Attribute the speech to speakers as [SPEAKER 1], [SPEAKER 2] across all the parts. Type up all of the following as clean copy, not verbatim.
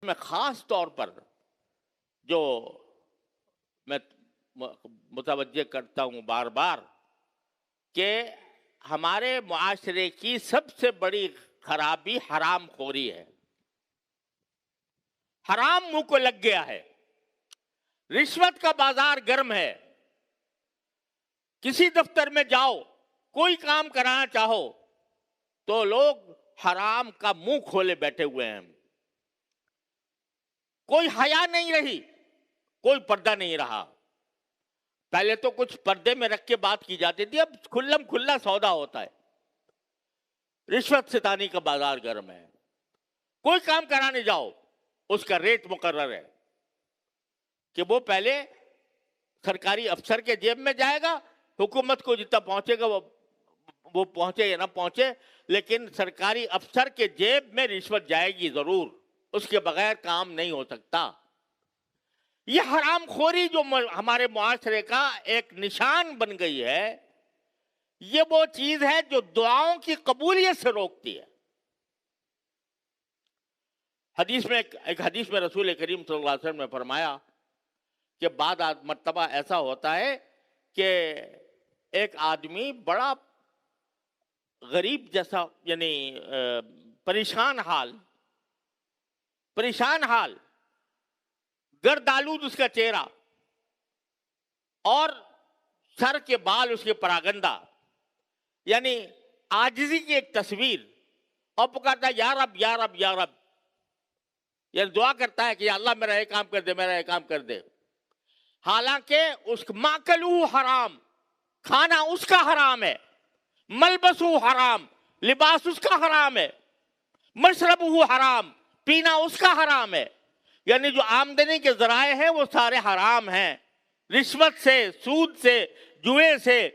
[SPEAKER 1] میں خاص طور پر جو میں متوجہ کرتا ہوں بار بار کہ ہمارے معاشرے کی سب سے بڑی خرابی حرام خوری ہے. حرام منہ کو لگ گیا ہے. رشوت کا بازار گرم ہے. کسی دفتر میں جاؤ, کوئی کام کرانا چاہو تو لوگ حرام کا منہ کھولے بیٹھے ہوئے ہیں. کوئی حیا نہیں رہی, کوئی پردہ نہیں رہا. پہلے تو کچھ پردے میں رکھ کے بات کی جاتی تھی, اب کھلم کھلا سودا ہوتا ہے. رشوت ستانی کا بازار گرم ہے. کوئی کام کرانے جاؤ, اس کا ریٹ مقرر ہے کہ وہ پہلے سرکاری افسر کے جیب میں جائے گا, حکومت کو جتنا پہنچے گا وہ پہنچے یا نہ پہنچے, لیکن سرکاری افسر کے جیب میں رشوت جائے گی ضرور, اس کے بغیر کام نہیں ہو سکتا. یہ حرام خوری جو ہمارے معاشرے کا ایک نشان بن گئی ہے, یہ وہ چیز ہے جو دعاؤں کی قبولیت سے روکتی ہے. ایک حدیث میں رسول کریم صلی اللہ علیہ وسلم نے فرمایا کہ بعد مرتبہ ایسا ہوتا ہے کہ ایک آدمی بڑا غریب جیسا, یعنی پریشان حال, گردآلود اس کا چہرہ اور سر کے بال اس کے پراگندہ, یعنی عاجزی کی ایک تصویر, اور پکارتا ہے یا رب یا رب یا رب, یعنی دعا کرتا ہے کہ یا اللہ میرا یہ کام کر دے, میرا یہ کام کر دے. حالانکہ اس ماکلو حرام, کھانا اس کا حرام ہے, ملبسو حرام, لباس اس کا حرام ہے, مشربو حرام, پینا اس کا حرام ہے. یعنی جو آمدنی کے ذرائع ہیں وہ سارے حرام ہیں. رشوت سے, سود سے, جوئے سے,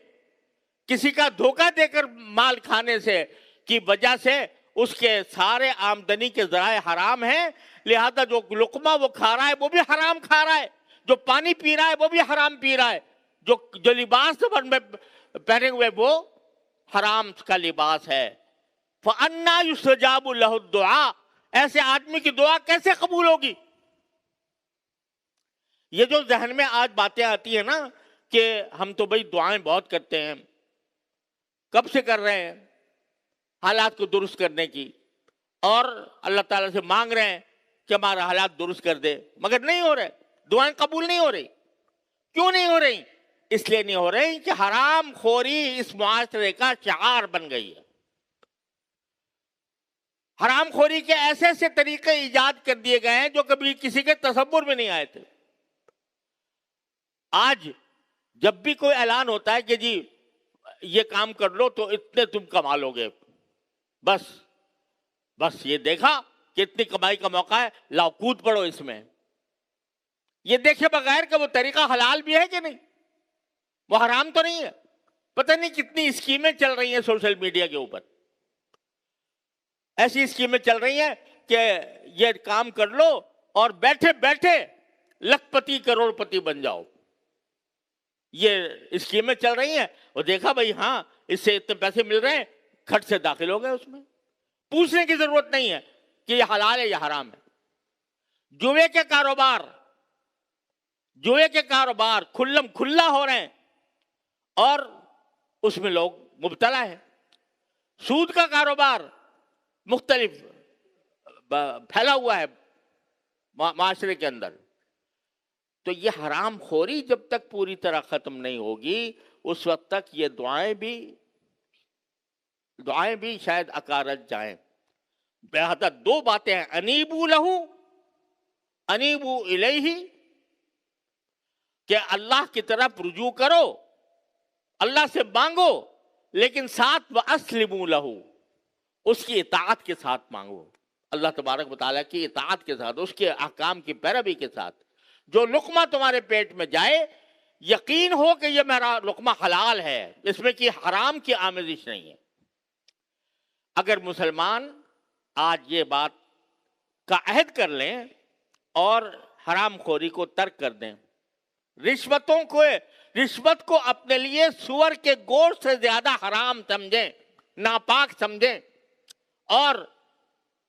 [SPEAKER 1] کسی کا دھوکہ دے کر مال کھانے سے کی وجہ سے اس کے سارے آمدنی کے ذرائع حرام ہیں. لہذا جو لقمہ وہ کھا رہا ہے وہ بھی حرام کھا رہا ہے, جو پانی پی رہا ہے وہ بھی حرام پی رہا ہے, جو لباس میں پہنے ہوئے وہ حرام کا لباس ہے. فَأَنَّا يُسْتَجَابُ لَهُ الدُّعَاء, ایسے آدمی کی دعا کیسے قبول ہوگی؟ یہ جو ذہن میں آج باتیں آتی ہیں نا کہ ہم تو بھئی دعائیں بہت کرتے ہیں, کب سے کر رہے ہیں حالات کو درست کرنے کی, اور اللہ تعالیٰ سے مانگ رہے ہیں کہ ہمارا حالات درست کر دے, مگر نہیں ہو رہے, دعائیں قبول نہیں ہو رہی. کیوں نہیں ہو رہی؟ اس لیے نہیں ہو رہی کہ حرام خوری اس معاشرے کا شعار بن گئی ہے. حرام خوری کے ایسے ایسے طریقے ایجاد کر دیے گئے ہیں جو کبھی کسی کے تصور میں نہیں آئے تھے. آج جب بھی کوئی اعلان ہوتا ہے کہ جی یہ کام کر لو تو اتنے تم کما لو گے, بس یہ دیکھا کہ اتنی کمائی کا موقع ہے, لاؤ کود پڑو اس میں. یہ دیکھے بغیر کہ وہ طریقہ حلال بھی ہے کہ نہیں, وہ حرام تو نہیں ہے. پتہ نہیں کتنی اسکیمیں چل رہی ہیں سوشل میڈیا کے اوپر, ایسی اسکیمیں چل رہی ہیں کہ یہ کام کر لو اور بیٹھے بیٹھے لکھ پتی کروڑ پتی بن جاؤ. یہ اسکیمیں چل رہی ہیں, اور دیکھا بھائی ہاں اس سے اتنے پیسے مل رہے ہیں, کھٹ سے داخل ہو گئے اس میں. پوچھنے کی ضرورت نہیں ہے کہ یہ حلال ہے یا حرام ہے. جوئے کے کاروبار کھلم کھلا ہو رہے ہیں اور اس میں لوگ مبتلا ہیں. سود کا کاروبار مختلف پھیلا ہوا ہے معاشرے کے اندر. تو یہ حرام خوری جب تک پوری طرح ختم نہیں ہوگی اس وقت تک یہ دعائیں بھی شاید اکارت جائیں. بہذا دو باتیں ہیں, انیبو لہو, انیبو الیہ, کہ اللہ کی طرف رجوع کرو, اللہ سے مانگو, لیکن ساتھ وَأَسْلِمُوا لَهُ, اس کی اطاعت کے ساتھ مانگو, اللہ تبارک و تعالیٰ کی اطاعت کے ساتھ, اس کے احکام کی پیروی کے ساتھ. جو لقمہ تمہارے پیٹ میں جائے یقین ہو کہ یہ میرا لقمہ حلال ہے, اس میں کی حرام کی آمیزش نہیں ہے. اگر مسلمان آج یہ بات کا عہد کر لیں اور حرام خوری کو ترک کر دیں, رشوت کو اپنے لیے سور کے گوشت سے زیادہ حرام سمجھیں, ناپاک سمجھیں, اور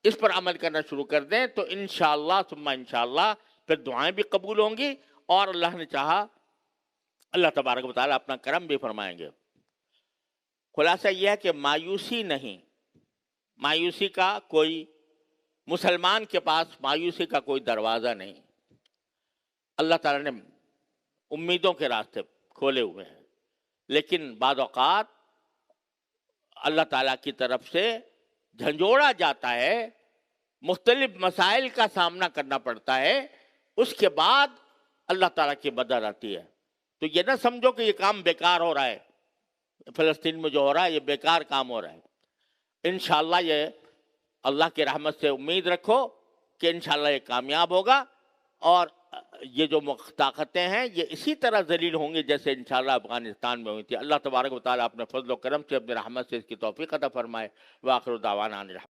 [SPEAKER 1] اس پر عمل کرنا شروع کر دیں تو انشاءاللہ ثم انشاءاللہ پھر دعائیں بھی قبول ہوں گی، اور اللہ نے چاہا اللہ تبارک و تعالیٰ اپنا کرم بھی فرمائیں گے۔ خلاصہ یہ ہے کہ مایوسی نہیں، مایوسی کا کوئی، مسلمان کے پاس مایوسی کا کوئی دروازہ نہیں۔ اللہ تعالیٰ نے امیدوں کے راستے کھولے ہوئے ہیں، لیکن بعض اوقات اللہ تعالیٰ کی طرف سے جھنجھوڑا جاتا ہے، مختلف مسائل کا سامنا کرنا پڑتا ہے، اس کے بعد اللہ تعالیٰ کی مدد آتی ہے۔ تو یہ نہ سمجھو کہ یہ کام بیکار ہو رہا ہے، فلسطین میں جو ہو رہا ہے یہ بیکار کام ہو رہا ہے۔ انشاءاللہ یہ اللہ کی رحمت سے امید رکھو کہ انشاءاللہ یہ کامیاب ہوگا، اور یہ جو طاقتیں ہیں یہ اسی طرح ذلیل ہوں گی جیسے انشاءاللہ افغانستان میں ہوئی تھی۔ اللہ تبارک و تعالیٰ اپنے فضل و کرم سے، اپنے رحمت سے اس کی توفیق عطا فرمائے۔ وآخر دعوانا ان الحمد